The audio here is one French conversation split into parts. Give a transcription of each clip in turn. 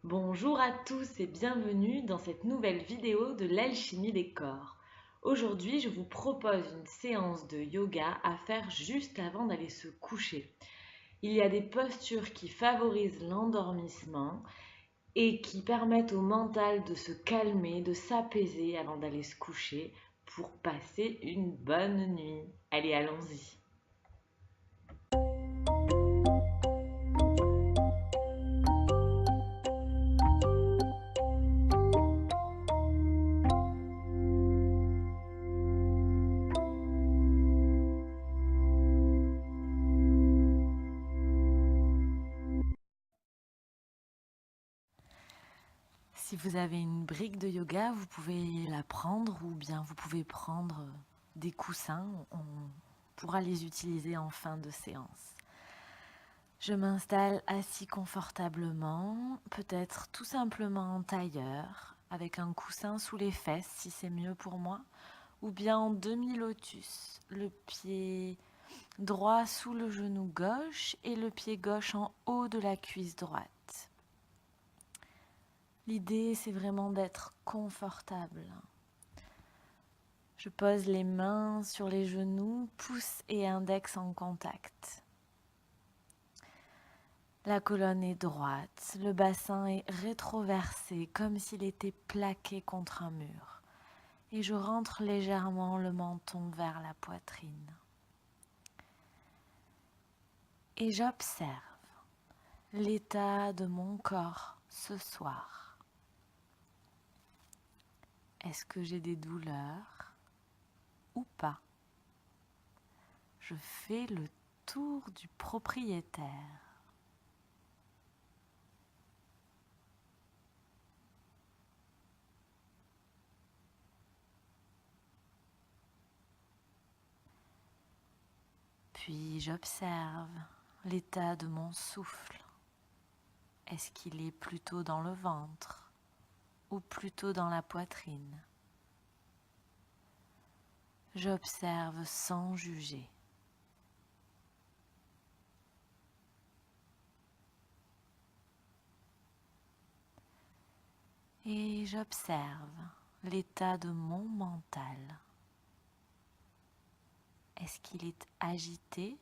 Bonjour à tous et bienvenue dans cette nouvelle vidéo de l'alchimie des corps. Aujourd'hui, je vous propose une séance de yoga à faire juste avant d'aller se coucher. Il y a des postures qui favorisent l'endormissement et qui permettent au mental de se calmer, de s'apaiser avant d'aller se coucher pour passer une bonne nuit. Allez, allons-y. Si vous avez une brique de yoga, vous pouvez la prendre ou bien vous pouvez prendre des coussins. On pourra les utiliser en fin de séance. Je m'installe assis confortablement, peut-être tout simplement en tailleur, avec un coussin sous les fesses si c'est mieux pour moi, ou bien en demi-lotus, le pied droit sous le genou gauche et le pied gauche en haut de la cuisse droite. L'idée, c'est vraiment d'être confortable. Je pose les mains sur les genoux, pouce et index en contact. La colonne est droite, le bassin est rétroversé comme s'il était plaqué contre un mur. Et je rentre légèrement le menton vers la poitrine. Et j'observe l'état de mon corps ce soir. Est-ce que j'ai des douleurs ou pas? Je fais le tour du propriétaire. Puis j'observe l'état de mon souffle. Est-ce qu'il est plutôt dans le ventre ou plutôt dans la poitrine? J'observe sans juger. Et j'observe l'état de mon mental. Est-ce qu'il est agité?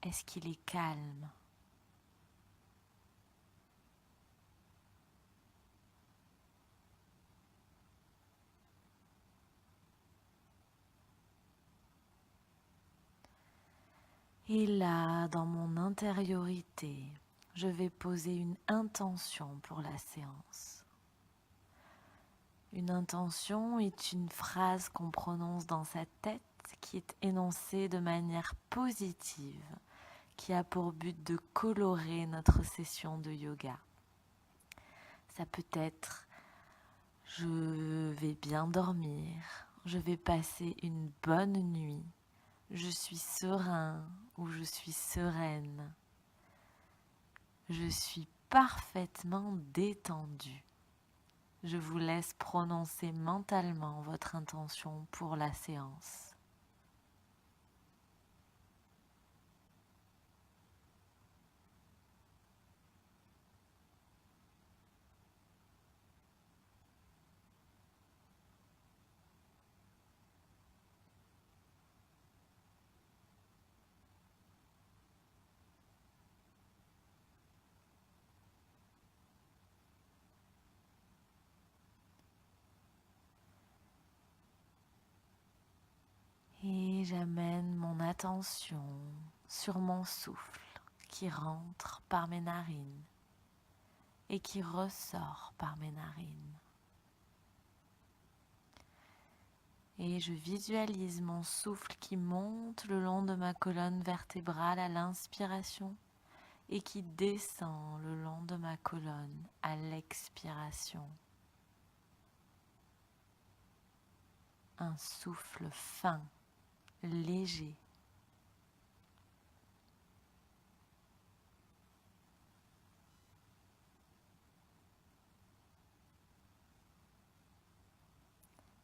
Est-ce qu'il est calme? Et là, dans mon intériorité, je vais poser une intention pour la séance. Une intention est une phrase qu'on prononce dans sa tête qui est énoncée de manière positive, qui a pour but de colorer notre session de yoga. Ça peut être « je vais bien dormir »,« je vais passer une bonne nuit »,« je suis serein » ou « je suis sereine »,« je suis parfaitement détendu ». Je vous laisse prononcer mentalement votre intention pour la séance. Et j'amène mon attention sur mon souffle qui rentre par mes narines et qui ressort par mes narines. Et je visualise mon souffle qui monte le long de ma colonne vertébrale à l'inspiration et qui descend le long de ma colonne à l'expiration. Un souffle fin, léger.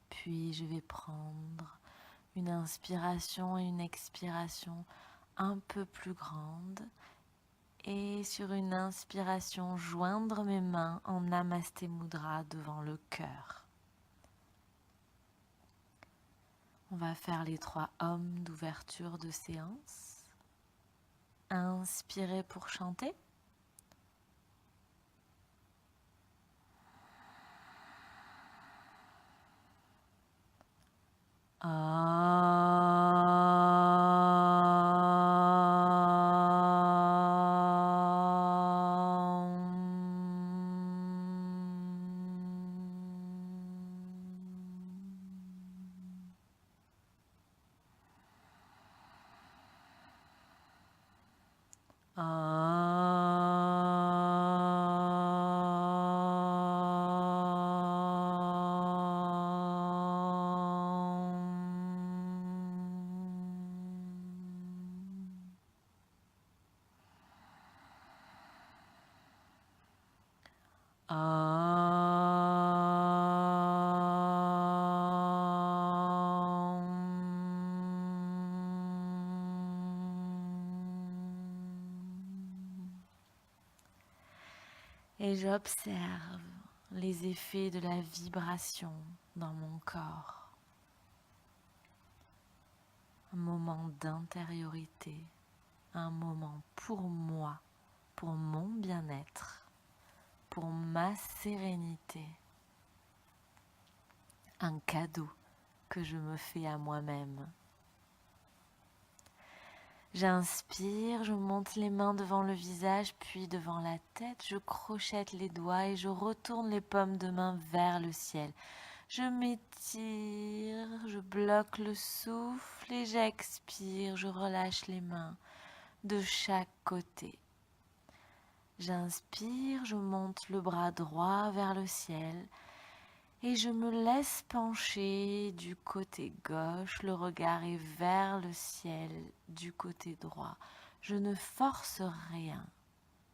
Puis je vais prendre une inspiration et une expiration un peu plus grande Et sur une inspiration, joindre mes mains en Namasté Mudra devant le cœur. On va faire les 3 ohms d'ouverture de séance. Inspirez pour chanter. Et j'observe les effets de la vibration dans mon corps. Un moment d'intériorité, un moment pour moi, pour mon bien-être, pour ma sérénité. Un cadeau que je me fais à moi-même. J'inspire, je monte les mains devant le visage, puis devant la tête, je crochette les doigts et je retourne les paumes de main vers le ciel. Je m'étire, je bloque le souffle et j'expire, je relâche les mains de chaque côté. J'inspire, je monte le bras droit vers le ciel et je me laisse pencher du côté gauche, le regard est vers le ciel du côté droit. Je ne force rien.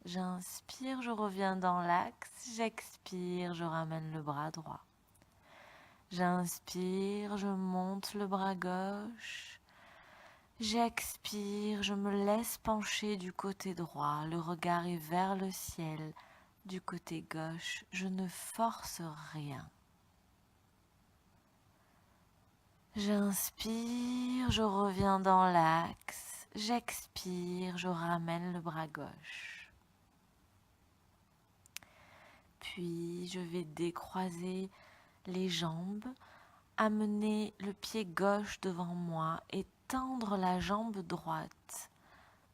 J'inspire, je reviens dans l'axe, j'expire, je ramène le bras droit. J'inspire, je monte le bras gauche. J'expire, je me laisse pencher du côté droit, le regard est vers le ciel du côté gauche. Je ne force rien. J'inspire, je reviens dans l'axe, j'expire, je ramène le bras gauche. Puis je vais décroiser les jambes, amener le pied gauche devant moi et tendre la jambe droite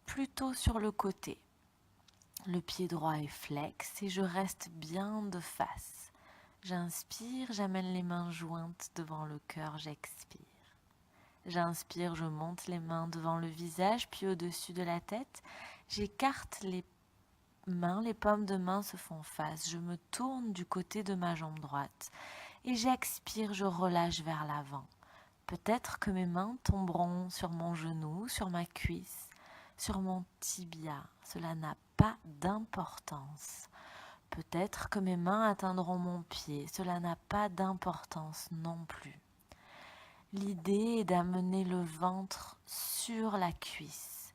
plutôt sur le côté. Le pied droit est flex et je reste bien de face. J'inspire, j'amène les mains jointes devant le cœur, j'expire. J'inspire, je monte les mains devant le visage, puis au-dessus de la tête. J'écarte les mains, les paumes de main se font face. Je me tourne du côté de ma jambe droite. Et j'expire, je relâche vers l'avant. Peut-être que mes mains tomberont sur mon genou, sur ma cuisse, sur mon tibia. Cela n'a pas d'importance. Peut-être que mes mains atteindront mon pied. Cela n'a pas d'importance non plus. L'idée est d'amener le ventre sur la cuisse.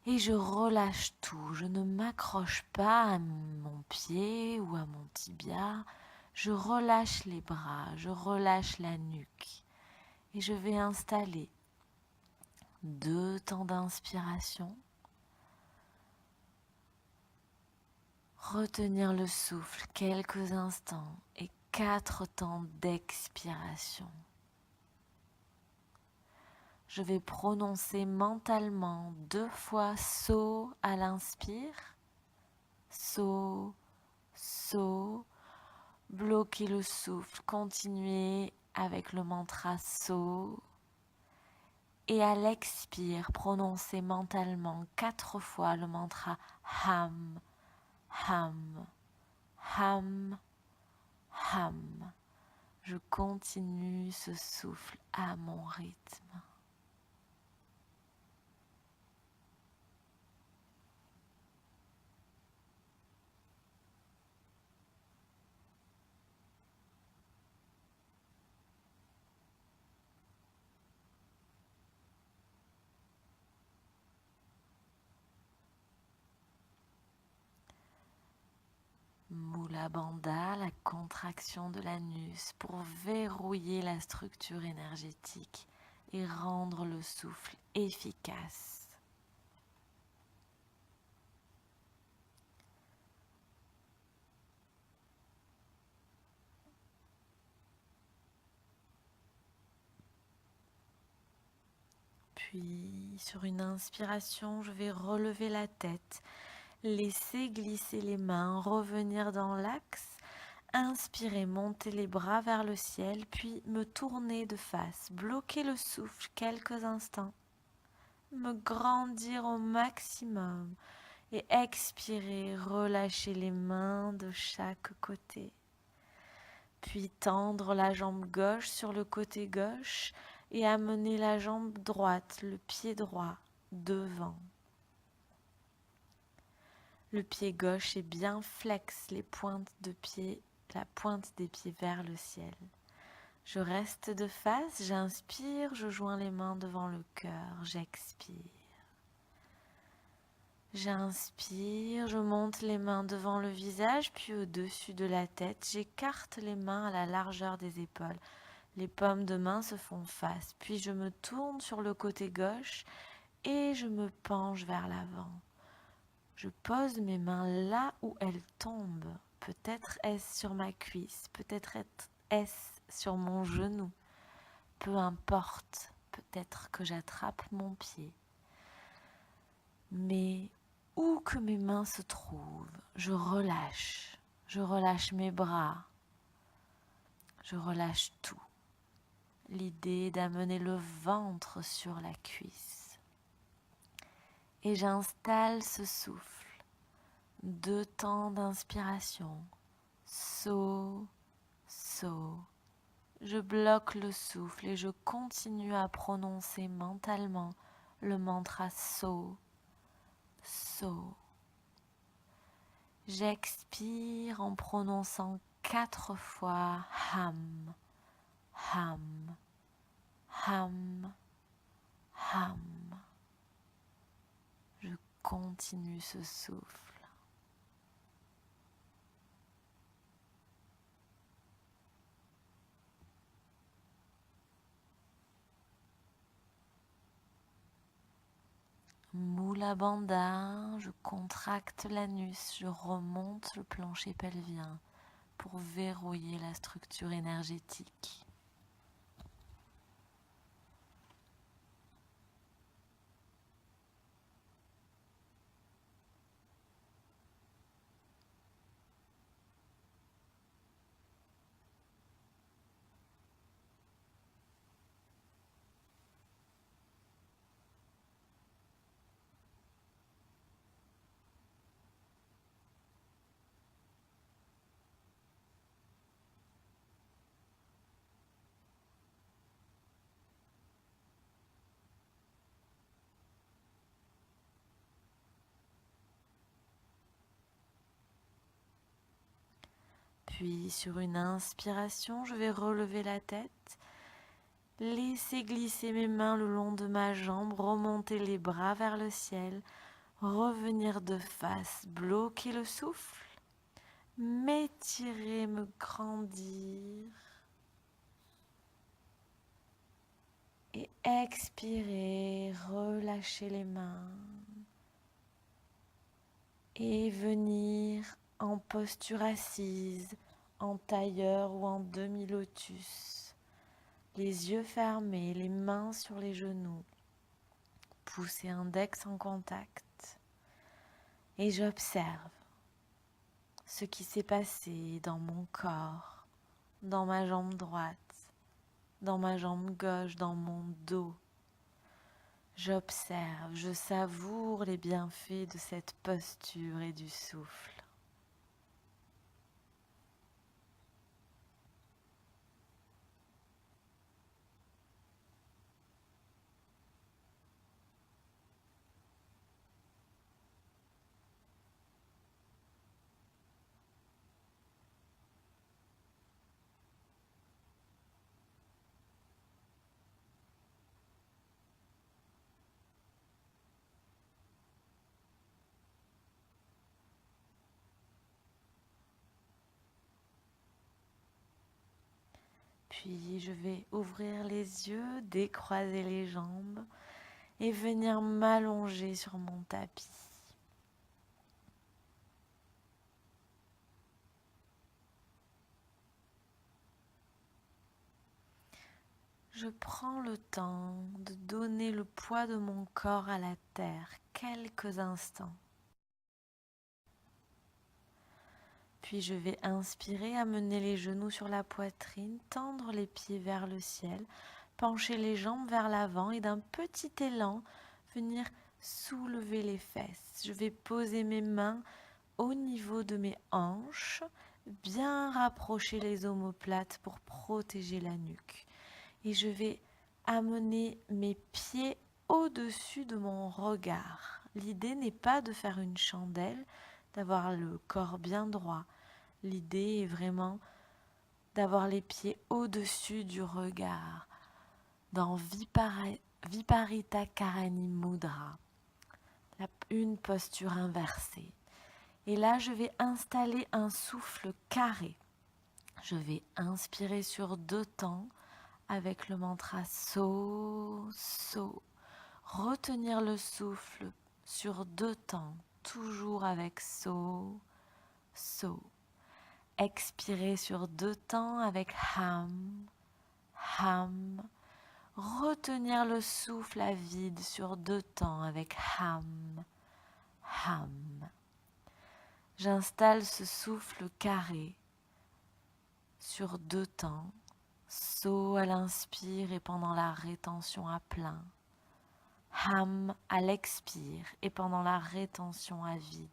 Et je relâche tout. Je ne m'accroche pas à mon pied ou à mon tibia. Je relâche les bras, je relâche la nuque. Et je vais installer 2 temps d'inspiration. Retenir le souffle quelques instants et 4 temps d'expiration. Je vais prononcer mentalement 2 fois So à l'inspire. So, So. Bloquez le souffle. Continuez avec le mantra So. Et à l'expire, prononcez mentalement 4 fois le mantra Ham, Ham, Ham, Ham. Je continue ce souffle à mon rythme. Mula Bandha, la contraction de l'anus pour verrouiller la structure énergétique et rendre le souffle efficace. Puis, sur une inspiration, je vais relever la tête, laisser glisser les mains, revenir dans l'axe. Inspirez, montez les bras vers le ciel, puis me tourner de face, bloquer le souffle quelques instants, me grandir au maximum et expirer, relâcher les mains de chaque côté. Puis tendre la jambe gauche sur le côté gauche et amener la jambe droite, le pied droit, devant. Le pied gauche est bien flex, les pointes de pied, la pointe des pieds vers le ciel. Je reste de face, j'inspire, je joins les mains devant le cœur, j'expire. J'inspire, je monte les mains devant le visage, puis au-dessus de la tête, j'écarte les mains à la largeur des épaules. Les paumes de main se font face, puis je me tourne sur le côté gauche et je me penche vers l'avant. Je pose mes mains là où elles tombent. Peut-être est-ce sur ma cuisse, peut-être est-ce sur mon genou. Peu importe, peut-être que j'attrape mon pied. Mais où que mes mains se trouvent, je relâche mes bras, je relâche tout. L'idée d'amener le ventre sur la cuisse. Et j'installe ce souffle. 2 temps d'inspiration. So, so. Je bloque le souffle et je continue à prononcer mentalement le mantra so, so. J'expire en prononçant 4 fois ham, ham, ham, ham. Je continue ce souffle. Mula Bandha, je contracte l'anus, je remonte le plancher pelvien pour verrouiller la structure énergétique. Puis sur une inspiration, je vais relever la tête, laisser glisser mes mains le long de ma jambe, remonter les bras vers le ciel, revenir de face, bloquer le souffle, m'étirer, me grandir et expirer, relâcher les mains et venir en posture assise, en tailleur ou en demi-lotus, les yeux fermés, les mains sur les genoux, pouce et index en contact, et j'observe ce qui s'est passé dans mon corps, dans ma jambe droite, dans ma jambe gauche, dans mon dos. J'observe, je savoure les bienfaits de cette posture et du souffle. Puis je vais ouvrir les yeux, décroiser les jambes et venir m'allonger sur mon tapis. Je prends le temps de donner le poids de mon corps à la terre quelques instants. Puis je vais inspirer, amener les genoux sur la poitrine, tendre les pieds vers le ciel, pencher les jambes vers l'avant et d'un petit élan, venir soulever les fesses. Je vais poser mes mains au niveau de mes hanches, bien rapprocher les omoplates pour protéger la nuque. Et je vais amener mes pieds au-dessus de mon regard. L'idée n'est pas de faire une chandelle, d'avoir le corps bien droit. L'idée est vraiment d'avoir les pieds au-dessus du regard, dans Viparita Karani Mudra, une posture inversée. Et là, je vais installer un souffle carré. Je vais inspirer sur 2 temps avec le mantra So, So. Retenir le souffle sur 2 temps, toujours avec So, So. Expirer sur 2 temps avec Ham, Ham. Retenir le souffle à vide sur 2 temps avec Ham, Ham. J'installe ce souffle carré sur 2 temps. So à l'inspire et pendant la rétention à plein. Ham à l'expire et pendant la rétention à vide.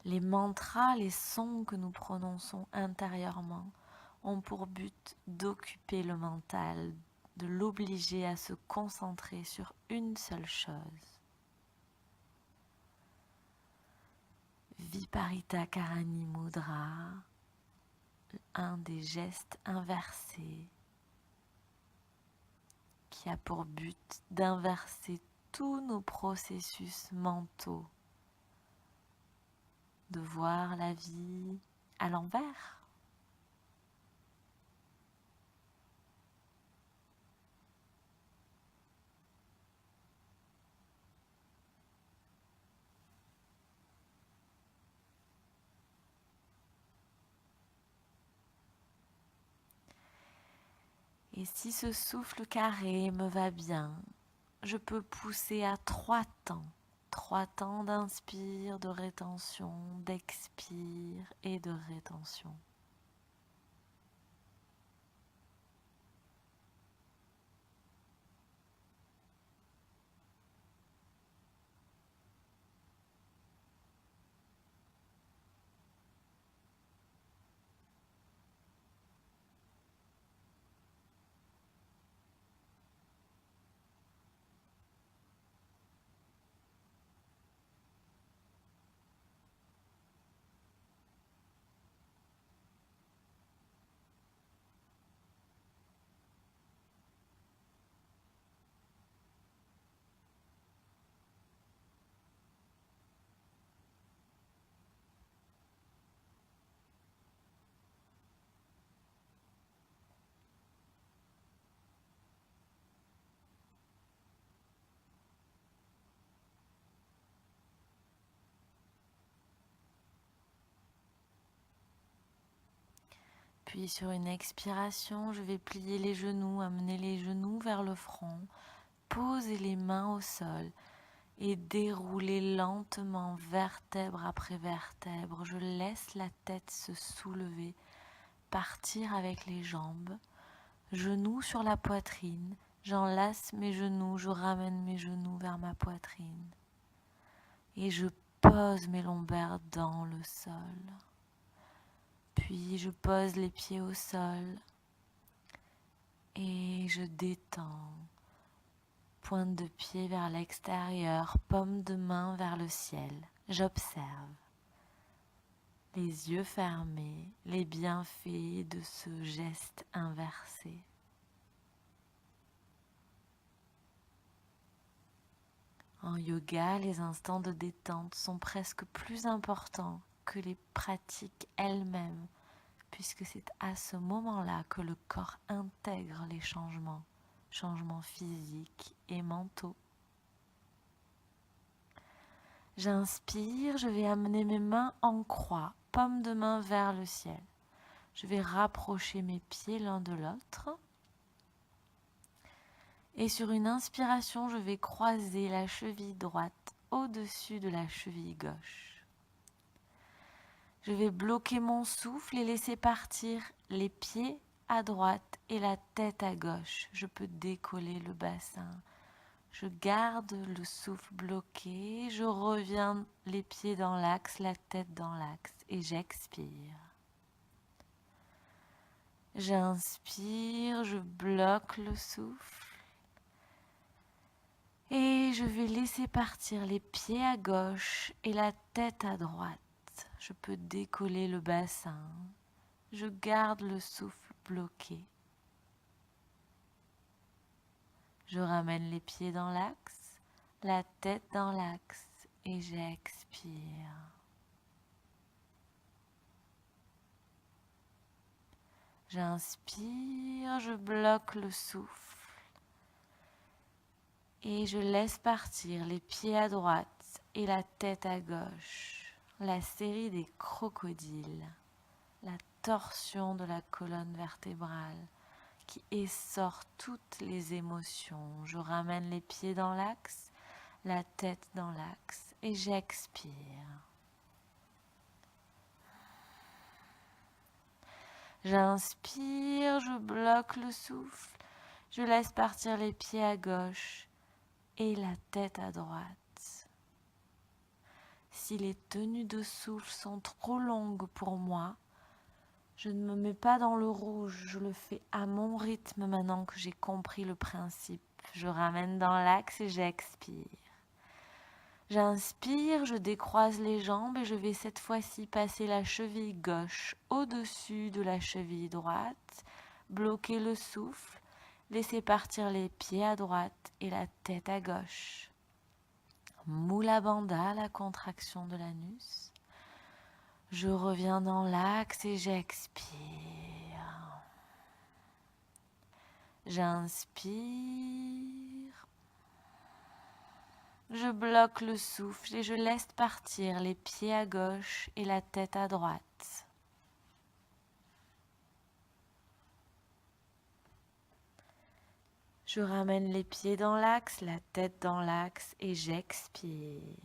Les mantras, les sons que nous prononçons intérieurement ont pour but d'occuper le mental, de l'obliger à se concentrer sur une seule chose. Viparita Karani Mudra, un des gestes inversés qui a pour but d'inverser tous nos processus mentaux, de voir la vie à l'envers. Et si ce souffle carré me va bien, je peux pousser à 3 temps. 3 temps d'inspire, de rétention, d'expire et de rétention. Puis sur une expiration, je vais plier les genoux, amener les genoux vers le front, poser les mains au sol et dérouler lentement vertèbre après vertèbre. Je laisse la tête se soulever, partir avec les jambes, genoux sur la poitrine. J'enlace mes genoux, je ramène mes genoux vers ma poitrine et je pose mes lombaires dans le sol. Puis je pose les pieds au sol et je détends. Pointe de pied vers l'extérieur, paume de main vers le ciel. J'observe. Les yeux fermés, les bienfaits de ce geste inversé. En yoga, les instants de détente sont presque plus importants que les pratiques elles-mêmes, puisque c'est à ce moment-là que le corps intègre les changements physiques et mentaux. J'inspire, je vais amener mes mains en croix, paume de main vers le ciel. Je vais rapprocher mes pieds l'un de l'autre. Et sur une inspiration, je vais croiser la cheville droite au-dessus de la cheville gauche. Je vais bloquer mon souffle et laisser partir les pieds à droite et la tête à gauche. Je peux décoller le bassin. Je garde le souffle bloqué. Je reviens les pieds dans l'axe, la tête dans l'axe et j'expire. J'inspire, je bloque le souffle. Et je vais laisser partir les pieds à gauche et la tête à droite. Je peux décoller le bassin. Je garde le souffle bloqué. Je ramène les pieds dans l'axe, la tête dans l'axe et j'expire. J'inspire, je bloque le souffle. Et je laisse partir les pieds à droite et la tête à gauche. La série des crocodiles, la torsion de la colonne vertébrale qui essore toutes les émotions. Je ramène les pieds dans l'axe, la tête dans l'axe et j'expire. J'inspire, je bloque le souffle, je laisse partir les pieds à gauche et la tête à droite. Si les tenues de souffle sont trop longues pour moi, je ne me mets pas dans le rouge, je le fais à mon rythme maintenant que j'ai compris le principe. Je ramène dans l'axe et j'expire. J'inspire, je décroise les jambes et je vais cette fois-ci passer la cheville gauche au-dessus de la cheville droite, bloquer le souffle, laisser partir les pieds à droite et la tête à gauche. Mula Bandha, la contraction de l'anus. Je reviens dans l'axe et j'expire. J'inspire. Je bloque le souffle et je laisse partir les pieds à gauche et la tête à droite. Je ramène les pieds dans l'axe, la tête dans l'axe et j'expire.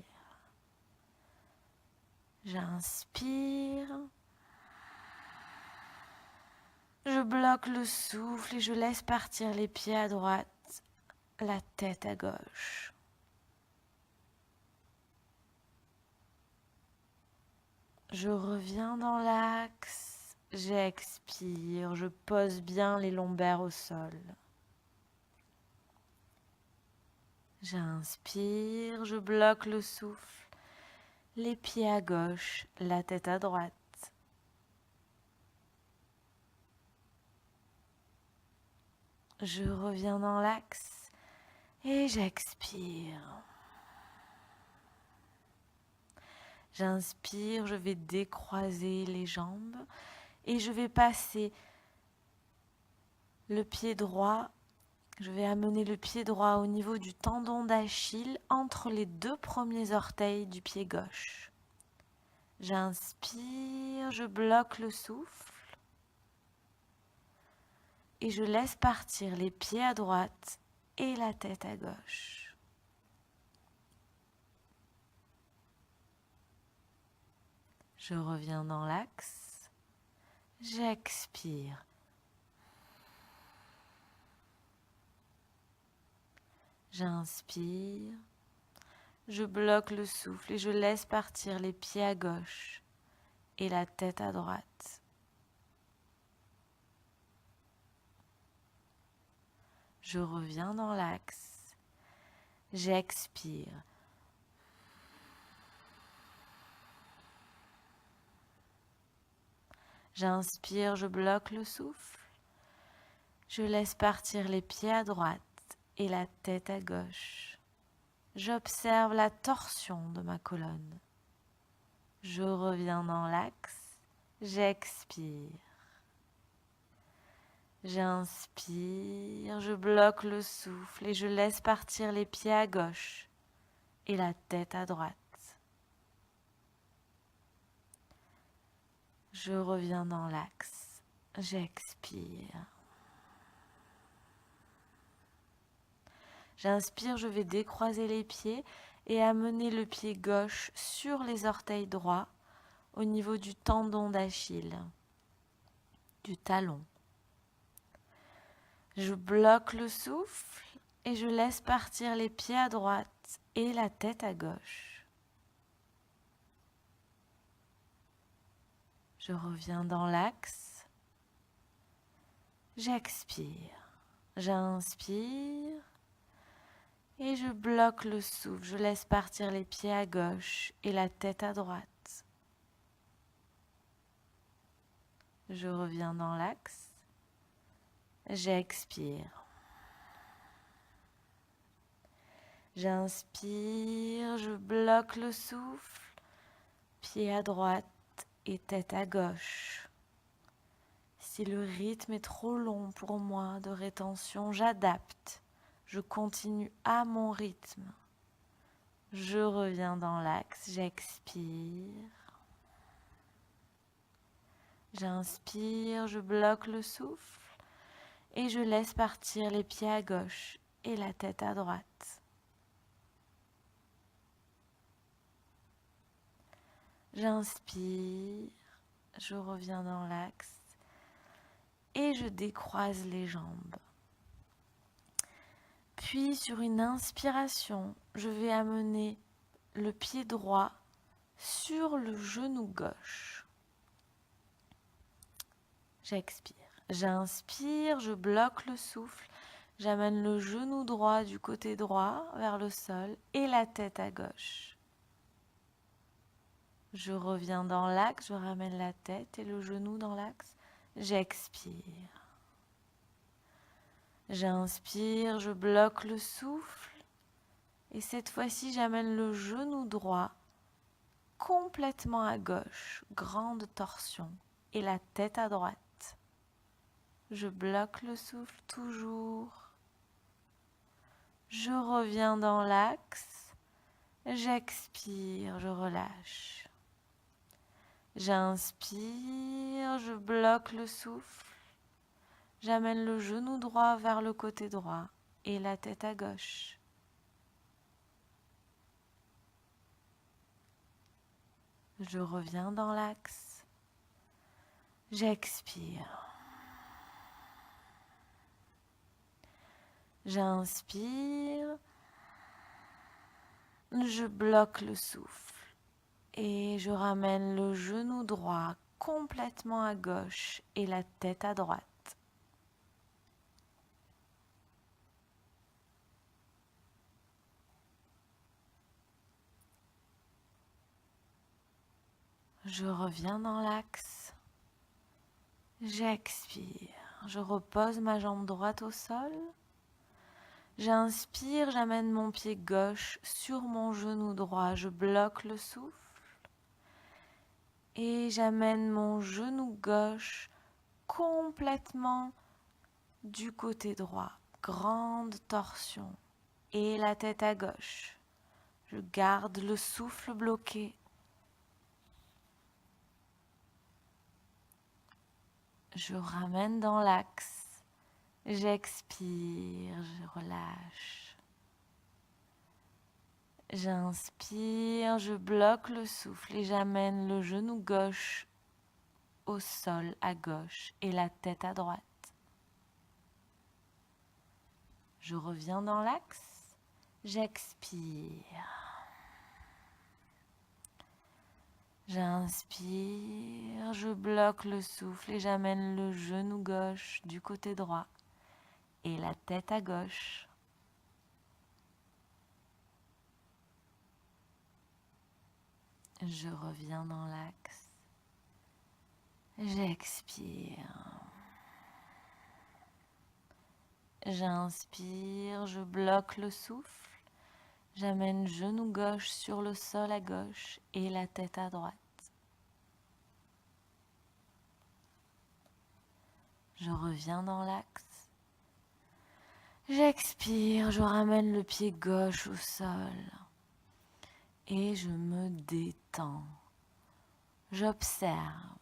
J'inspire. Je bloque le souffle et je laisse partir les pieds à droite, la tête à gauche. Je reviens dans l'axe, j'expire, je pose bien les lombaires au sol. J'inspire, je bloque le souffle, les pieds à gauche, la tête à droite. Je reviens dans l'axe et j'expire. J'inspire, je vais décroiser les jambes et je vais passer le pied droit. Je vais amener le pied droit au niveau du tendon d'Achille entre les deux premiers orteils du pied gauche. J'inspire, je bloque le souffle et je laisse partir les pieds à droite et la tête à gauche. Je reviens dans l'axe, j'expire. J'inspire, je bloque le souffle et je laisse partir les pieds à gauche et la tête à droite. Je reviens dans l'axe, j'expire. J'inspire, je bloque le souffle. Je laisse partir les pieds à droite et la tête à gauche. J'observe la torsion de ma colonne. Je reviens dans l'axe, j'expire. J'inspire, je bloque le souffle et je laisse partir les pieds à gauche et la tête à droite. Je reviens dans l'axe. J'expire. J'inspire, je vais décroiser les pieds et amener le pied gauche sur les orteils droits au niveau du tendon d'Achille, du talon. Je bloque le souffle et je laisse partir les pieds à droite et la tête à gauche. Je reviens dans l'axe. J'expire. J'inspire. Et je bloque le souffle, je laisse partir les pieds à gauche et la tête à droite. Je reviens dans l'axe. J'expire. J'inspire, je bloque le souffle, pied à droite et tête à gauche. Si le rythme est trop long pour moi de rétention, j'adapte. Je continue à mon rythme. Je reviens dans l'axe, j'expire. J'inspire, je bloque le souffle et je laisse partir les pieds à gauche et la tête à droite. J'inspire, je reviens dans l'axe et je décroise les jambes. Puis sur une inspiration, je vais amener le pied droit sur le genou gauche. J'expire. J'inspire, je bloque le souffle, j'amène le genou droit du côté droit vers le sol et la tête à gauche. Je reviens dans l'axe, je ramène la tête et le genou dans l'axe. J'expire. J'inspire, je bloque le souffle et cette fois-ci j'amène le genou droit complètement à gauche, grande torsion et la tête à droite. Je bloque le souffle toujours. Je reviens dans l'axe, j'expire, je relâche. J'inspire, je bloque le souffle. J'amène le genou droit vers le côté droit et la tête à gauche. Je reviens dans l'axe. J'expire. J'inspire. Je bloque le souffle et je ramène le genou droit complètement à gauche et la tête à droite. Je reviens dans l'axe. J'expire. Je repose ma jambe droite au sol. J'inspire, j'amène mon pied gauche sur mon genou droit. Je bloque le souffle. Et j'amène mon genou gauche complètement du côté droit. Grande torsion. Et la tête à gauche. Je garde le souffle bloqué. Je ramène dans l'axe, j'expire, je relâche. J'inspire, je bloque le souffle et j'amène le genou gauche au sol à gauche et la tête à droite. Je reviens dans l'axe, j'expire. J'inspire, je bloque le souffle et j'amène le genou gauche du côté droit et la tête à gauche. Je reviens dans l'axe. J'expire. J'inspire, je bloque le souffle. J'amène genou gauche sur le sol à gauche et la tête à droite. Je reviens dans l'axe. J'expire, je ramène le pied gauche au sol et je me détends. J'observe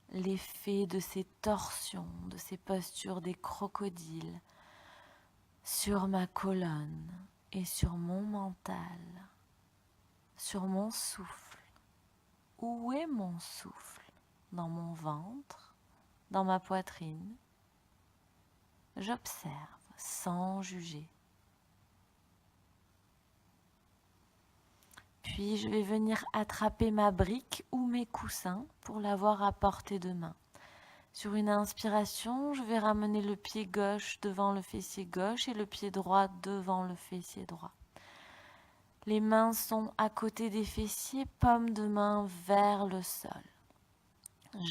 l'effet de ces torsions, de ces postures des crocodiles sur ma colonne et sur mon mental, sur mon souffle. Où est mon souffle? Dans mon ventre, dans ma poitrine. J'observe sans juger. Puis je vais venir attraper ma brique ou mes coussins pour l'avoir à portée de main. Sur une inspiration, je vais ramener le pied gauche devant le fessier gauche et le pied droit devant le fessier droit. Les mains sont à côté des fessiers, paume de main vers le sol.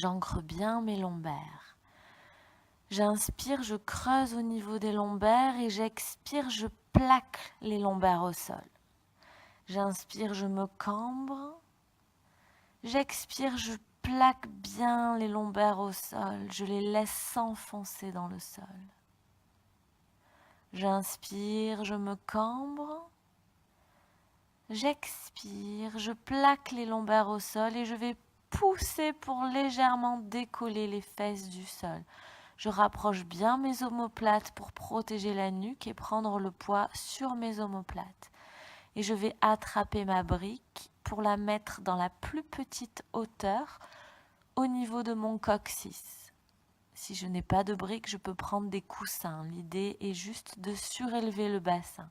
J'ancre bien mes lombaires. J'inspire, je creuse au niveau des lombaires et j'expire, je plaque les lombaires au sol. J'inspire, je me cambre. J'expire, je plaque bien les lombaires au sol. Je les laisse s'enfoncer dans le sol. J'inspire, je me cambre. J'expire, je plaque les lombaires au sol et je vais pousser pour légèrement décoller les fesses du sol. Je rapproche bien mes omoplates pour protéger la nuque et prendre le poids sur mes omoplates. Et je vais attraper ma brique pour la mettre dans la plus petite hauteur au niveau de mon coccyx. Si je n'ai pas de brique, je peux prendre des coussins. L'idée est juste de surélever le bassin.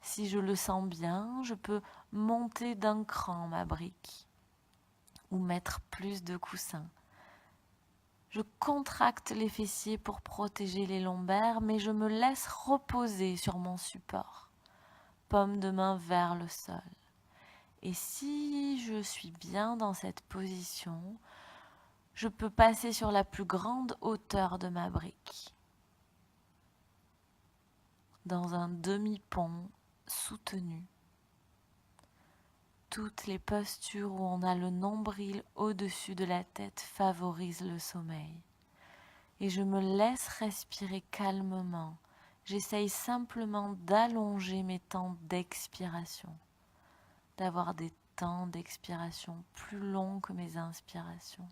Si je le sens bien, je peux monter d'un cran ma brique ou mettre plus de coussins. Je contracte les fessiers pour protéger les lombaires, mais je me laisse reposer sur mon support. Paume de main vers le sol. Et si je suis bien dans cette position, je peux passer sur la plus grande hauteur de ma brique, dans un demi-pont soutenu. Toutes les postures où on a le nombril au-dessus de la tête favorisent le sommeil. Et je me laisse respirer calmement. J'essaye simplement d'allonger mes temps d'expiration, d'avoir des temps d'expiration plus longs que mes inspirations.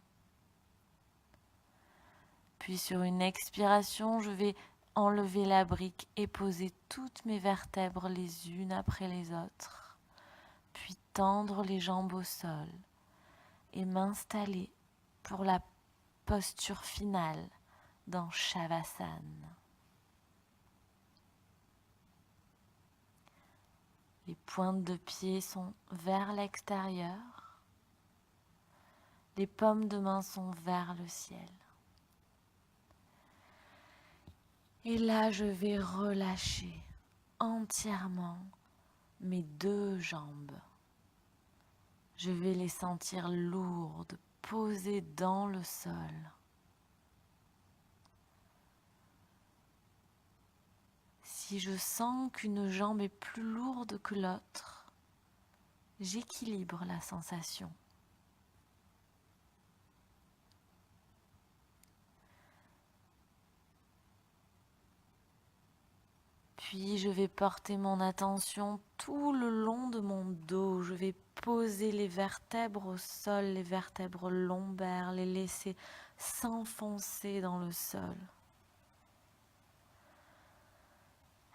Puis sur une expiration, je vais enlever la brique et poser toutes mes vertèbres les unes après les autres. Puis tendre les jambes au sol et m'installer pour la posture finale dans Shavasana. Les pointes de pied sont vers l'extérieur, les paumes de main sont vers le ciel. Et là, je vais relâcher entièrement mes deux jambes. Je vais les sentir lourdes, posées dans le sol. Si je sens qu'une jambe est plus lourde que l'autre, j'équilibre la sensation. Puis je vais porter mon attention tout le long de mon dos. Je vais poser les vertèbres au sol, les vertèbres lombaires, les laisser s'enfoncer dans le sol.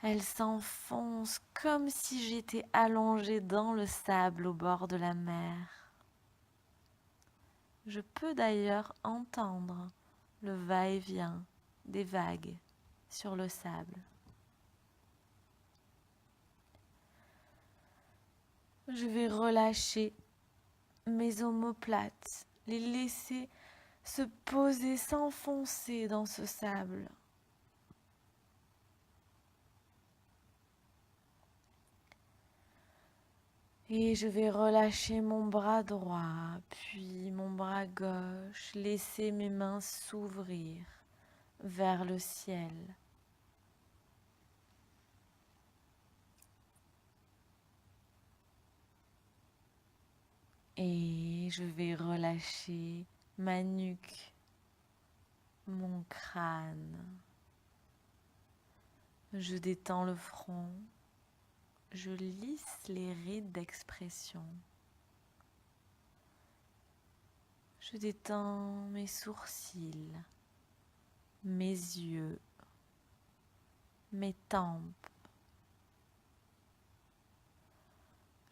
Elles s'enfoncent comme si j'étais allongée dans le sable au bord de la mer. Je peux d'ailleurs entendre le va-et-vient des vagues sur le sable. Je vais relâcher mes omoplates, les laisser se poser, s'enfoncer dans ce sable. Et je vais relâcher mon bras droit, puis mon bras gauche, laisser mes mains s'ouvrir vers le ciel. Et je vais relâcher ma nuque, mon crâne. Je détends le front. Je lisse les rides d'expression. Je détends mes sourcils, mes yeux, mes tempes.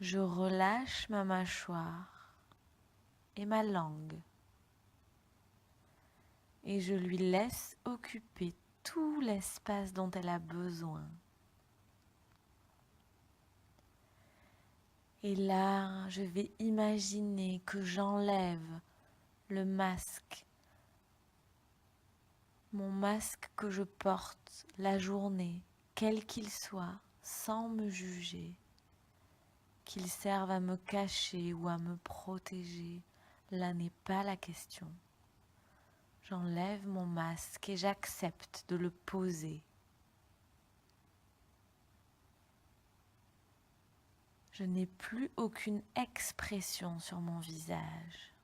Je relâche ma mâchoire et ma langue et je lui laisse occuper tout l'espace dont elle a besoin. Et là, je vais imaginer que j'enlève le masque, mon masque que je porte la journée, quel qu'il soit, sans me juger, qu'il serve à me cacher ou à me protéger, là n'est pas la question. J'enlève mon masque et j'accepte de le poser. Je n'ai plus aucune expression sur mon visage.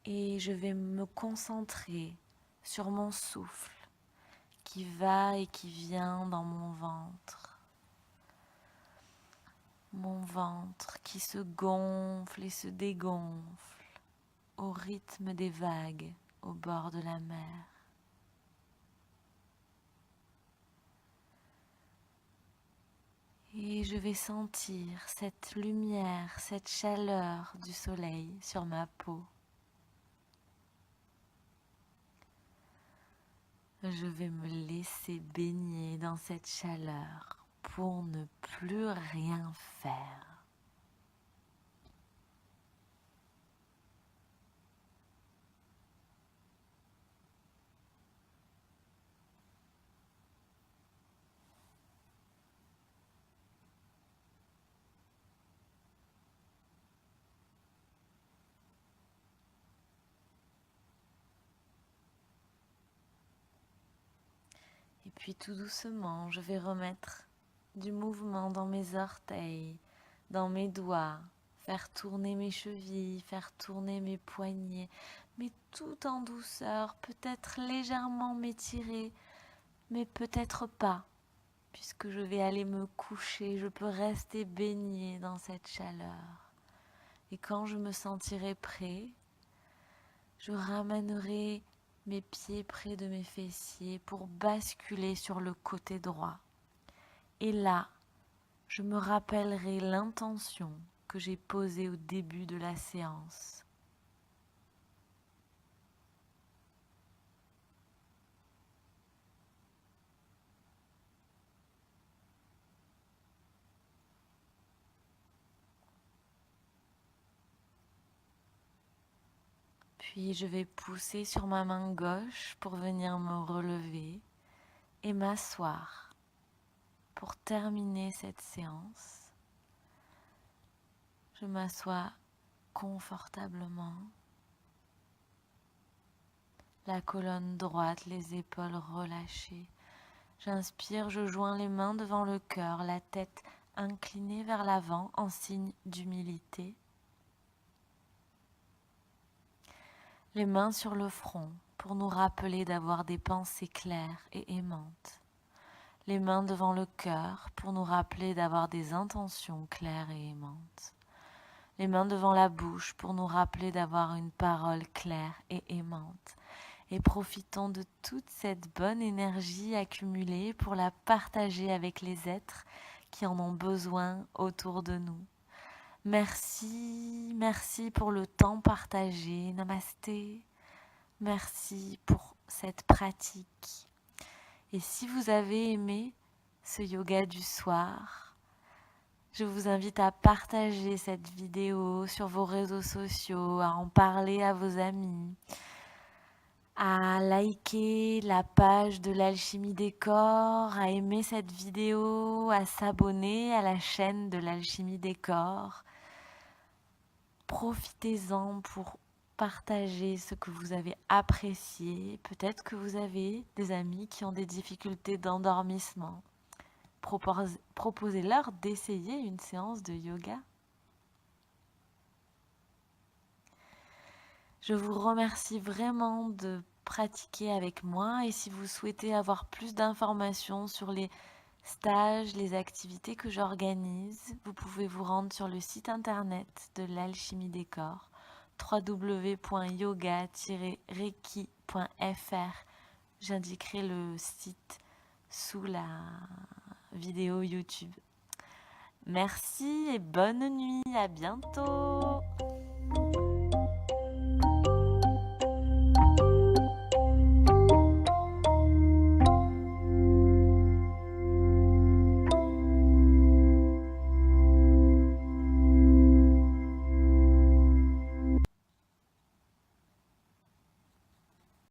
Et je vais me concentrer sur mon souffle qui va et qui vient dans mon ventre. Mon ventre qui se gonfle et se dégonfle au rythme des vagues au bord de la mer. Et je vais sentir cette lumière, cette chaleur du soleil sur ma peau. Je vais me laisser baigner dans cette chaleur pour ne plus rien faire. Et puis tout doucement, je vais remettre du mouvement dans mes orteils, dans mes doigts, faire tourner mes chevilles, faire tourner mes poignets, mais tout en douceur, peut-être légèrement m'étirer, mais peut-être pas, puisque je vais aller me coucher, je peux rester baignée dans cette chaleur. Et quand je me sentirai prêt, je ramènerai mes pieds près de mes fessiers pour basculer sur le côté droit. Et là, je me rappellerai l'intention que j'ai posée au début de la séance. Puis je vais pousser sur ma main gauche pour venir me relever et m'asseoir pour terminer cette séance. Je m'assois confortablement, la colonne droite, les épaules relâchées. J'inspire, je joins les mains devant le cœur, la tête inclinée vers l'avant en signe d'humilité. Les mains sur le front pour nous rappeler d'avoir des pensées claires et aimantes. Les mains devant le cœur pour nous rappeler d'avoir des intentions claires et aimantes. Les mains devant la bouche pour nous rappeler d'avoir une parole claire et aimante. Et profitons de toute cette bonne énergie accumulée pour la partager avec les êtres qui en ont besoin autour de nous. Merci, merci pour le temps partagé. Namasté. Merci pour cette pratique. Et si vous avez aimé ce yoga du soir, je vous invite à partager cette vidéo sur vos réseaux sociaux, à en parler à vos amis, à liker la page de l'Alchimie des Corps, à aimer cette vidéo, à s'abonner à la chaîne de l'Alchimie des Corps. Profitez-en pour partager ce que vous avez apprécié. Peut-être que vous avez des amis qui ont des difficultés d'endormissement. Proposez-leur d'essayer une séance de yoga. Je vous remercie vraiment de pratiquer avec moi et si vous souhaitez avoir plus d'informations sur les stages, les activités que j'organise, vous pouvez vous rendre sur le site internet de l'Alchimie des Corps, www.yoga-reiki.fr. J'indiquerai le site sous la vidéo YouTube. Merci et bonne nuit, à bientôt!